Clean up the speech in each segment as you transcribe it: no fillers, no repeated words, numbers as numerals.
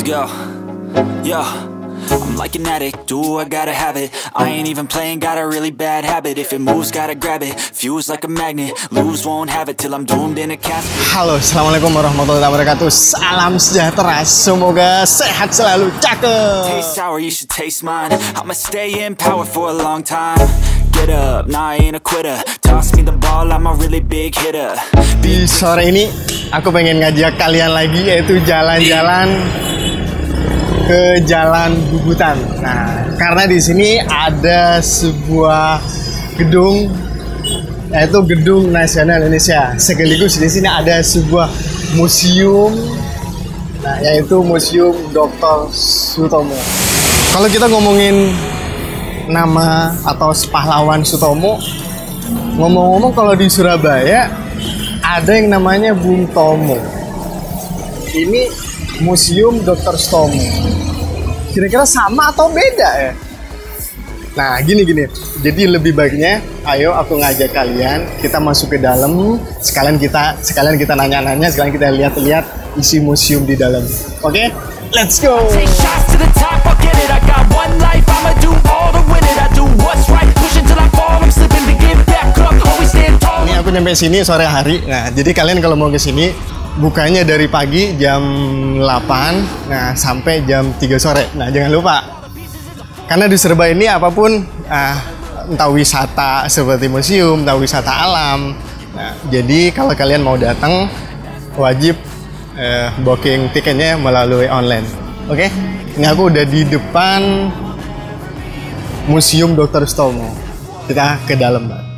go. Yo, I'm like an addict, do I gotta have it. I ain't even playing, got a really bad habit. If it moves, gotta grab it, fuse like a magnet. Lose, won't have it till I'm doomed in a casket. Halo, assalamualaikum warahmatullahi wabarakatuh. Salam sejahtera, semoga sehat selalu, cakep. Taste sour, you should taste mine. I'ma stay in power for a long time. Get up, nah I ain't a quitter. Toss me the ball, I'm a really big hitter. Di sore ini aku pengen ngajak kalian lagi, yaitu jalan-jalan ke Jalan Bubutan. Nah, karena di sini ada sebuah gedung, yaitu Gedung Nasional Indonesia. Sekaligus di sini ada sebuah museum, nah, yaitu Museum Dr. Sutomo. Kalau kita ngomongin nama atau pahlawan Sutomo, ngomong-ngomong kalau di Surabaya ada yang namanya Bung Tomo. Ini Museum Dr. Sutomo. Kira-kira sama atau beda ya? Nah, gini. Jadi lebih baiknya, ayo aku ngajak kalian, kita masuk ke dalam, sekalian kita nanya-nanya, sekalian kita lihat-lihat isi museum di dalam. Oke? Let's go. Ini aku nyampe sini sore hari. Nah, jadi kalian kalau mau ke sini bukanya dari pagi jam 8, nah sampai jam 3 sore. Nah, jangan lupa. Karena di Surabaya ini apapun, entah wisata seperti museum, entah wisata alam. Nah, jadi kalau kalian mau datang, wajib booking tiketnya melalui online. Oke? Ini aku udah di depan Museum Dr. Sutomo. Kita ke dalam, Mbak.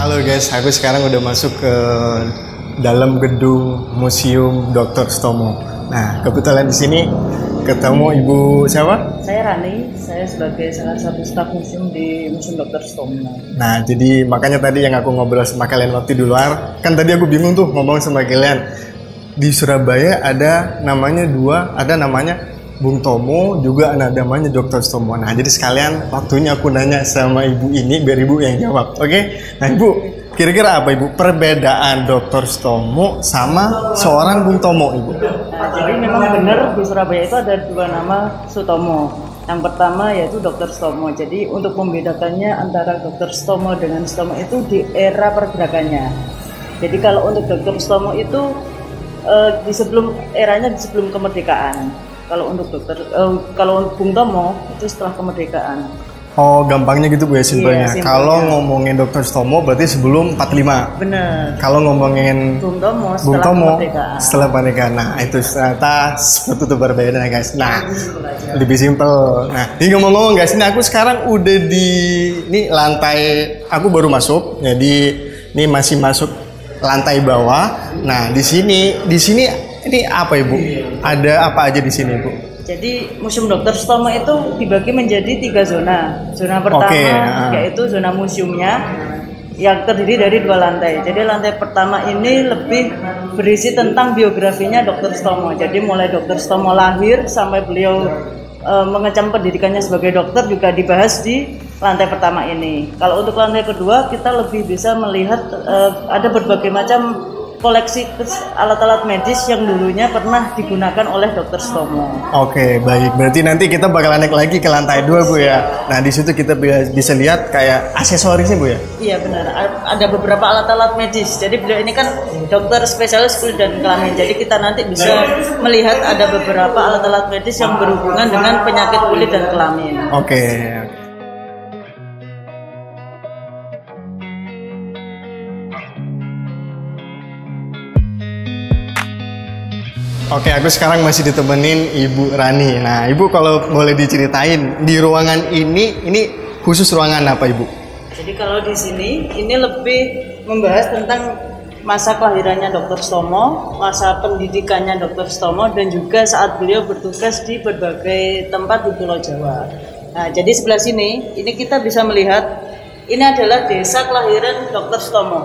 Halo guys, aku sekarang udah masuk ke dalam gedung Museum Dr. Sutomo. Nah, kebetulan di sini ketemu Ibu siapa? Saya Rani, saya sebagai salah satu staf museum di Museum Dr. Sutomo. Nah, jadi makanya tadi yang aku ngobrol sama kalian waktu di luar, kan tadi aku bingung tuh ngomong sama kalian. Di Surabaya ada namanya Bung Tomo, juga ada namanya Dr. Sutomo. Nah, jadi sekalian waktunya aku nanya sama ibu ini, biar ibu yang jawab. Oke? Nah, ibu, kira-kira apa ibu perbedaan Dr. Sutomo sama seorang Bung Tomo, ibu? Nah, jadi memang benar di Surabaya itu ada dua nama Sutomo. Yang pertama yaitu Dr. Sutomo. Jadi untuk membedakannya antara Dr. Sutomo dengan Sutomo itu di era pergerakannya. Jadi kalau untuk Dr. Sutomo itu eranya sebelum kemerdekaan. Kalau untuk kalau Bung Tomo itu setelah kemerdekaan. Oh, gampangnya gitu Bu ya, simpelnya. Iya, kalau ngomongin Dr. Sutomo berarti sebelum 45. Benar. Kalau ngomongin Bung Tomo setelah kemerdekaan. Nah, itu ternyata seperti itu berbeda guys. Nah, lebih simpel. Nah, ini ngomong-ngomong guys, ini aku sekarang udah di lantai, aku baru masuk. Jadi ini masih masuk lantai bawah. Nah, di sini ini apa Ibu? Ada apa aja di sini Ibu? Jadi Museum Dr. Sutomo itu dibagi menjadi 3 zona. Zona pertama yaitu zona museumnya yang terdiri dari 2 lantai. Jadi lantai pertama ini lebih berisi tentang biografinya Dr. Sutomo. Jadi mulai Dr. Sutomo lahir sampai beliau mengecam pendidikannya sebagai dokter juga dibahas di lantai pertama ini. Kalau untuk lantai kedua kita lebih bisa melihat ada berbagai macam koleksi alat-alat medis yang dulunya pernah digunakan oleh Dr. Sutomo. Oke, baik. Berarti nanti kita bakal naik lagi ke lantai 2 Bu ya. Nah, di situ kita bisa lihat kayak aksesorisnya Bu ya. Iya benar. Ada beberapa alat-alat medis. Jadi beliau ini kan dokter spesialis kulit dan kelamin. Jadi kita nanti bisa melihat ada beberapa alat-alat medis yang berhubungan dengan penyakit kulit dan kelamin. Oke. Oke, aku sekarang masih ditemenin Ibu Rani. Nah, Ibu kalau boleh diceritain di ruangan ini khusus ruangan apa, Ibu? Jadi kalau di sini ini lebih membahas tentang masa kelahirannya Dr. Sutomo, masa pendidikannya Dr. Sutomo, dan juga saat beliau bertugas di berbagai tempat di Pulau Jawa. Nah, jadi sebelah sini, ini kita bisa melihat ini adalah desa kelahiran Dr. Sutomo.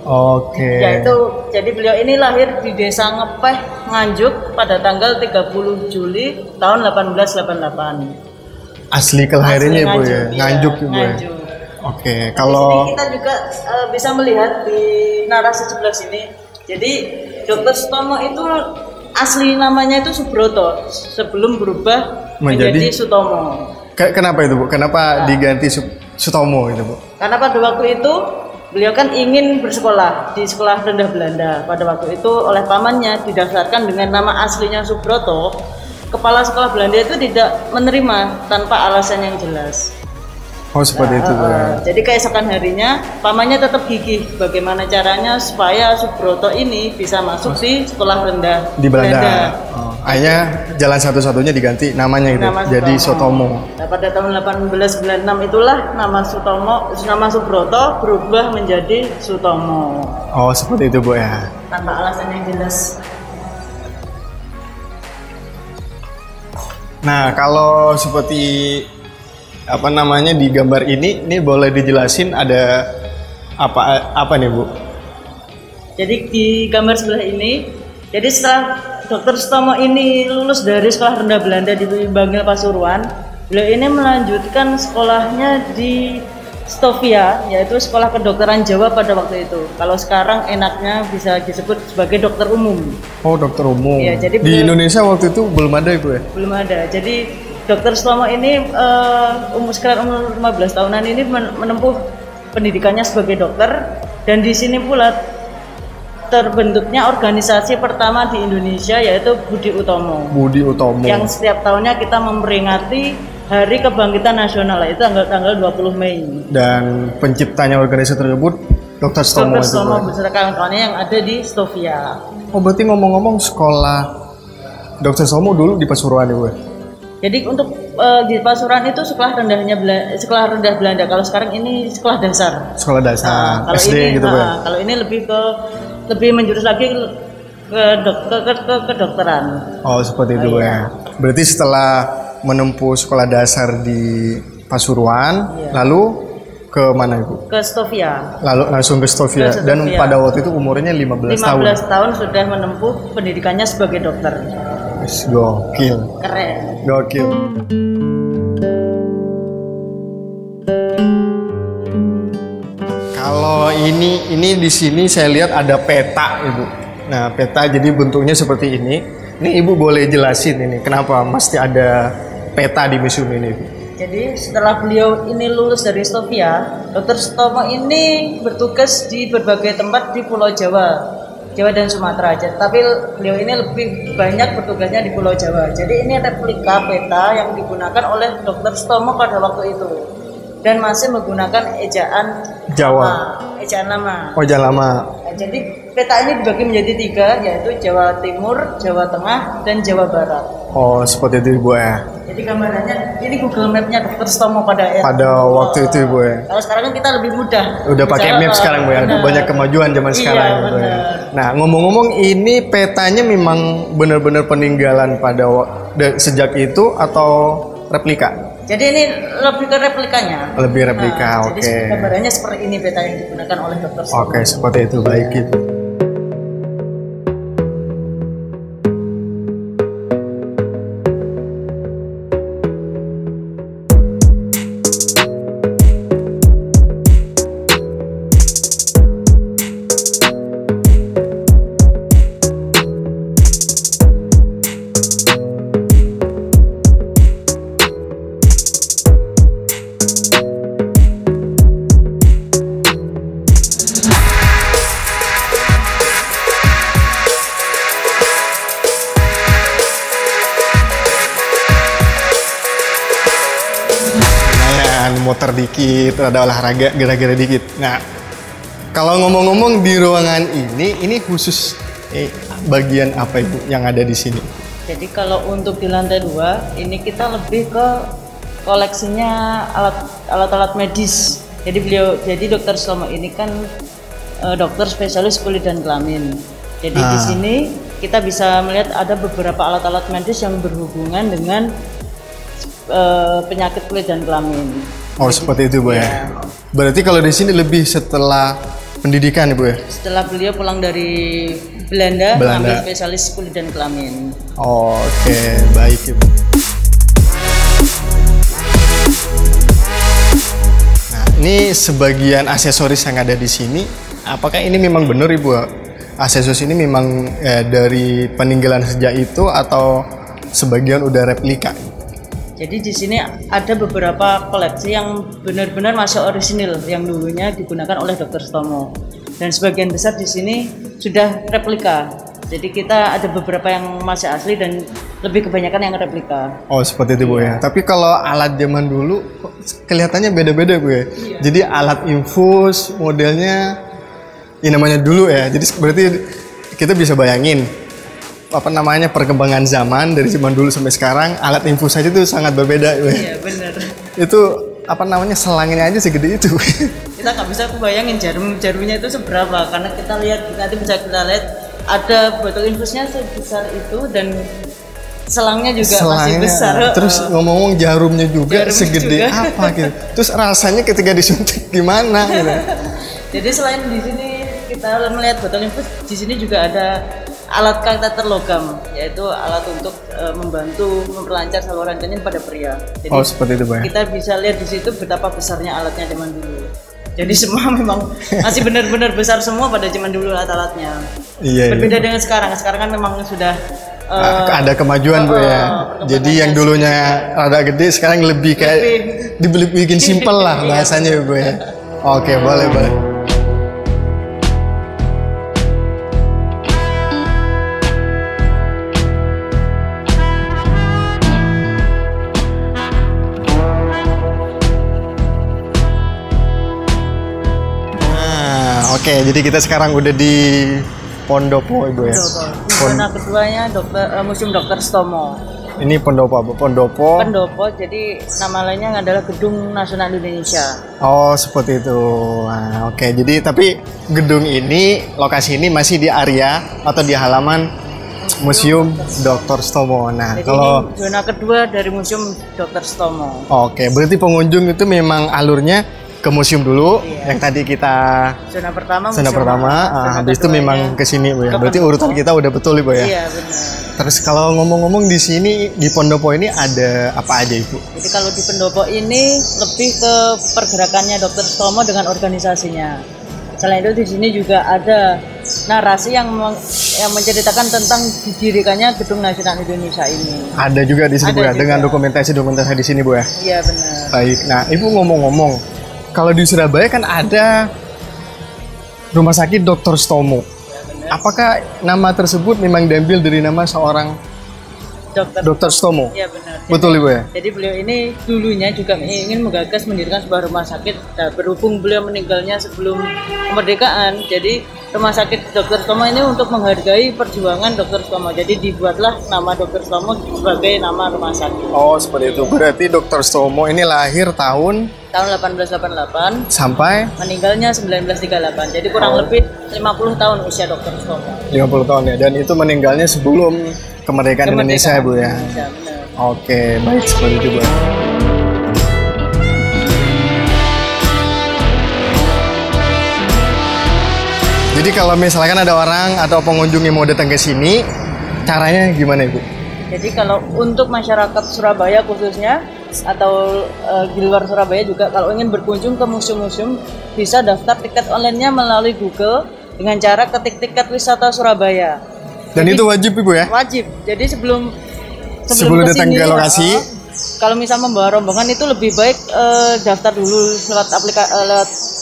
Oke. Yaitu jadi beliau ini lahir di Desa Ngepeh, Nganjuk pada tanggal 30 Juli tahun 1888. Asli kelahirannya Bu ya, Nganjuk Bu ya. Nganjuk. Oke, Di kalau sini kita juga bisa melihat di narasi sebelah sini. Jadi Dr. Sutomo itu asli namanya itu Subroto sebelum berubah menjadi Sutomo. Kenapa itu Bu? Kenapa diganti Sutomo itu Bu? Karena pada waktu itu beliau kan ingin bersekolah di sekolah rendah Belanda. Pada waktu itu oleh pamannya didaftarkan dengan nama aslinya Subroto. Kepala sekolah Belanda itu tidak menerima tanpa alasan yang jelas. Oh seperti itu ya. Jadi keesokan harinya pamannya tetap gigih bagaimana caranya supaya Subroto ini bisa masuk di sekolah rendah di Belanda. Oh, akhirnya jalan satu-satunya diganti namanya gitu, jadi Sutomo. Nah, pada tahun 1896 itulah nama Subroto berubah menjadi Sutomo. Oh seperti itu Bu ya. Tanpa alasan yang jelas. Nah kalau seperti apa namanya di gambar ini boleh dijelasin ada apa nih Bu? Jadi di gambar sebelah ini, jadi setelah Dr. Sutomo ini lulus dari sekolah rendah Belanda di Bangil Pasuruan, beliau ini melanjutkan sekolahnya di Stovia, yaitu sekolah kedokteran Jawa pada waktu itu. Kalau sekarang enaknya bisa disebut sebagai dokter umum. Oh dokter umum. Ya, jadi di Indonesia waktu itu belum ada Bu ya? Belum ada. Jadi Dr. Sutomo ini sekitar umur 15 tahunan ini menempuh pendidikannya sebagai dokter, dan di sini pula terbentuknya organisasi pertama di Indonesia yaitu Budi Utomo. Budi Utomo. Yang setiap tahunnya kita memperingati Hari Kebangkitan Nasional, itu tanggal 20 Mei. Dan penciptanya organisasi tersebut Dr. Sutomo. Dr. Sutomo beserta kawan-kawannya yang ada di Stovia. Oh berarti ngomong-ngomong sekolah Dr. Sutomo dulu di Pasuruan ya Bu? Jadi untuk di Pasuruan itu sekolah rendah Belanda. Kalau sekarang ini sekolah dasar. Sekolah dasar. Kalau SD ini, gitu ya. Kalau ini lebih menjurus lagi ke kedokteran. Oh seperti itu ya. Berarti setelah menempuh sekolah dasar di Pasuruan, lalu ke mana Ibu? Ke Stovia. Lalu langsung ke Stovia. Dan pada waktu itu umurnya 15 tahun. 15 tahun sudah menempuh pendidikannya sebagai dokter. Gokil. Keren. Gokil. Kalau ini di sini saya lihat ada peta Ibu. Nah peta jadi bentuknya seperti ini. Ini Ibu boleh jelasin ini kenapa mesti ada peta di museum ini Ibu? Jadi setelah beliau ini lulus dari Stovia, Dr. Sutomo ini bertugas di berbagai tempat di Pulau Jawa dan Sumatera aja. Tapi beliau ini lebih banyak bertugasnya di Pulau Jawa. Jadi ini replika peta yang digunakan oleh Dr. Sutomo pada waktu itu dan masih menggunakan ejaan Jawa. Ejaan lama. Oh, ejaan lama. Nah, jadi peta ini dibagi menjadi 3, yaitu Jawa Timur, Jawa Tengah, dan Jawa Barat. Oh, seperti itu Ibu ya. Jadi gambarannya ini Google Map-nya Dr. Sutomo pada waktu itu Ibu ya. Kalau sekarang kan kita lebih mudah. Udah pakai map sekarang Bu ya. Banyak kemajuan zaman sekarang gitu ya. Nah, ngomong-ngomong ini petanya memang benar-benar peninggalan pada sejak itu atau replika? Jadi ini lebih ke replikanya. Lebih replika, oke. Jadi gambarannya seperti ini peta yang digunakan oleh Dr. Sutomo. Oke, seperti itu, baik itu. Motor dikit, ada olahraga, gerak-gerak dikit. Nah, kalau ngomong-ngomong di ruangan ini khusus bagian apa Ibu yang ada di sini? Jadi kalau untuk di lantai 2, ini kita lebih ke koleksinya alat-alat medis. Jadi Dr. Sutomo ini kan dokter spesialis kulit dan kelamin. Jadi di sini kita bisa melihat ada beberapa alat-alat medis yang berhubungan dengan penyakit kulit dan kelamin. Oh seperti itu Bu ya. Berarti kalau di sini lebih setelah pendidikan Ibu ya? Setelah beliau pulang dari Belanda. Ambil spesialis kulit dan kelamin. Oke, baik Ibu. Nah, ini sebagian aksesoris yang ada di sini. Apakah ini memang benar Ibu? Aksesoris ini memang dari peninggalan sejak itu atau sebagian udah replika? Jadi di sini ada beberapa koleksi yang benar-benar masih orisinil yang dulunya digunakan oleh Dr. Sutomo. Dan sebagian besar di sini sudah replika. Jadi kita ada beberapa yang masih asli dan lebih kebanyakan yang replika. Oh seperti itu Bu ya. Tapi kalau alat zaman dulu kelihatannya beda-beda Bu ya. Iya. Jadi alat infus modelnya ini namanya dulu ya. Jadi berarti kita bisa bayangin apa namanya perkembangan zaman dari zaman dulu sampai sekarang, alat infus saja itu sangat berbeda. Iya benar. Itu apa namanya selangnya aja segede itu. Kita nggak bisa bayangin jarumnya itu seberapa, karena kita lihat nanti bisa kita lihat ada botol infusnya sebesar itu dan selangnya juga masih besar. Terus ngomong-ngomong jarumnya juga segede juga. Apa gitu. Terus rasanya ketika disuntik gimana gitu. Jadi selain di sini kita melihat botol infus, di sini juga ada alat kateter logam, yaitu alat untuk membantu memperlancar saluran janin pada pria. Jadi seperti itu Pak. Kita bisa lihat di situ betapa besarnya alatnya zaman dulu. Jadi semua memang masih benar-benar besar semua pada zaman dulu alat-alatnya. Iya. Berbeda dengan sekarang. Sekarang kan memang sudah ada kemajuan Bu ya. Jadi yang dulunya rada gede sekarang lebih kayak dibikin simpel lah bahasanya Bu ya. Oke, boleh. Oke, jadi kita sekarang udah di Pondopo Ibu ya. Zona keduanya Museum Dr. Sutomo. Ini Pondopo Bu. Pondopo, jadi nama lainnya adalah Gedung Nasional Indonesia. Oh, seperti itu. Nah, oke. Jadi tapi gedung ini, lokasi ini masih di area atau di halaman Museum Dr. Sutomo. Nah, jadi kalau ini zona kedua dari Museum Dr. Sutomo. Oke, berarti pengunjung itu memang alurnya ke museum dulu, yang tadi kita zona pertama, habis itu memang ke sini Bu ya. Berarti urutan kita udah betul Ibu ya. Iya benar. Terus kalau ngomong-ngomong di sini di Pondopo ini ada apa aja Ibu? Jadi kalau di Pondopo ini lebih ke pergerakannya Dr. Sutomo dengan organisasinya. Selain itu di sini juga ada narasi yang menceritakan tentang didirikannya Gedung Nasional Indonesia ini. Ada juga di sini Bu ya, dengan dokumentasi di sini Bu ya. Iya benar. Baik. Nah, Ibu ngomong-ngomong, kalau di Surabaya kan ada Rumah Sakit Dr. Sutomo. Ya, apakah nama tersebut memang diambil dari nama seorang Dr. Sutomo? Iya benar. Betul Ibu ya? Jadi beliau ini dulunya juga ingin menggagas mendirikan sebuah rumah sakit. Nah, berhubung beliau meninggalnya sebelum kemerdekaan, jadi Rumah Sakit Dr. Sutomo ini untuk menghargai perjuangan Dr. Sutomo. Jadi dibuatlah nama Dr. Sutomo sebagai nama rumah sakit. Oh, seperti itu. Berarti Dr. Sutomo ini lahir tahun 1888 sampai meninggalnya 1938. Jadi kurang lebih 50 tahun usia Dr. Sutomo. 50 tahun ya. Dan itu meninggalnya sebelum kemerdekaan Indonesia Bu ya. Indonesia, benar. Oke, baik seperti itu Bu. Jadi kalau misalkan ada orang atau pengunjung yang mau datang ke sini, caranya gimana Ibu? Jadi kalau untuk masyarakat Surabaya khususnya atau di luar Surabaya juga kalau ingin berkunjung ke museum-museum bisa daftar tiket online-nya melalui Google dengan cara ketik tiket wisata Surabaya. Dan jadi, itu wajib Ibu ya? Wajib. Jadi sebelum datang ke lokasi, kalau misal membawa rombongan itu lebih baik daftar dulu lewat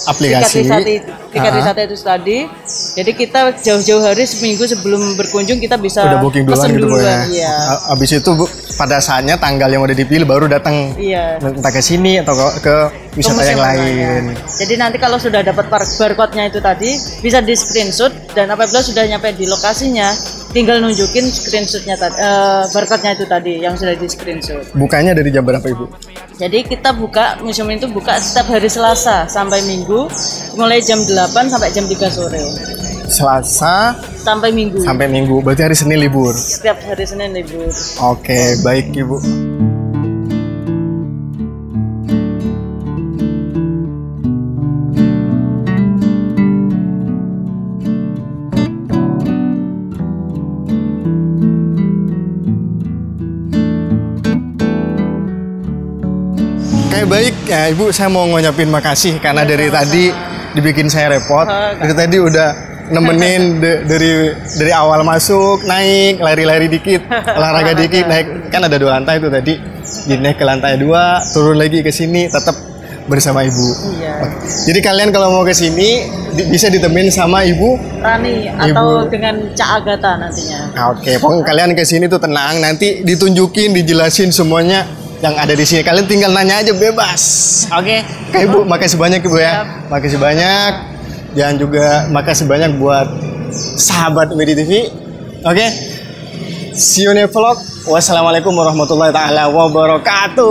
aplikasi tiket wisata itu tadi. Jadi kita jauh-jauh hari seminggu sebelum berkunjung kita bisa udah booking duluan gitu Bu ya. Iya. Habis itu pada saatnya tanggal yang udah dipilih baru datang. Iya. Entah ke sini atau ke wisata yang lain. Jadi nanti kalau sudah dapat barcode-nya itu tadi bisa di screenshot dan apabila sudah nyampe di lokasinya tinggal nunjukin screenshotnya tadi, barcode-nya itu tadi yang sudah di screenshot. Bukanya dari jam berapa Ibu? Jadi kita museum itu buka setiap hari Selasa sampai Minggu mulai jam 8 sampai jam 3 sore. Selasa sampai Minggu. Sampai Minggu, berarti hari Senin libur. Setiap hari Senin libur. Oke, baik Ibu. baik ya Ibu, saya mau ngucapin makasih karena dari tadi dibikin saya repot. Dari tadi udah nemenin dari awal masuk, naik, lari-lari dikit, olahraga dikit, naik. Kan ada 2 lantai itu tadi. Jadi naik ke lantai 2, turun lagi ke sini, tetap bersama Ibu. Iya. Jadi kalian kalau mau ke sini bisa ditemenin sama Ibu Rani atau dengan Cak Agatha nantinya. Oke, pokoknya kalian ke sini tuh tenang, nanti ditunjukin, dijelasin semuanya yang ada di sini. Kalian tinggal nanya aja bebas. Oke, Ibu, makasih banyak Ibu ya. Makasih banyak. Dan juga makasih banyak buat sahabat Medi TV. Oke. See you next vlog. Wassalamualaikum warahmatullahi taala wabarakatuh.